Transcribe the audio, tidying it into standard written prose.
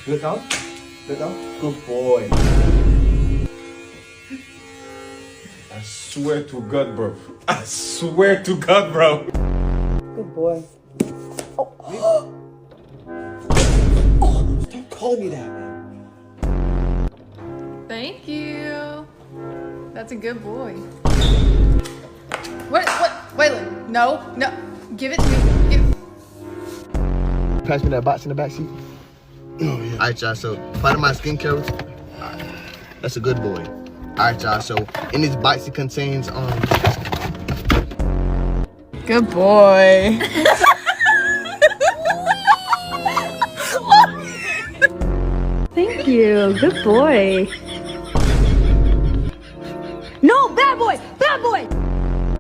Good dog? Good dog? Good boy. I swear to God, bro. I swear to God, bro. Good boy. Don't call me that, man. Thank you. That's a good boy. What? Waylon, no. Give it to me. Pass me that box in the back seat. Oh, yeah. All right, y'all. So, part of my skincare routine. That's a good boy. All right, y'all. So, in this box, it contains Good boy. Thank you. Good boy. No, bad boy. Bad boy.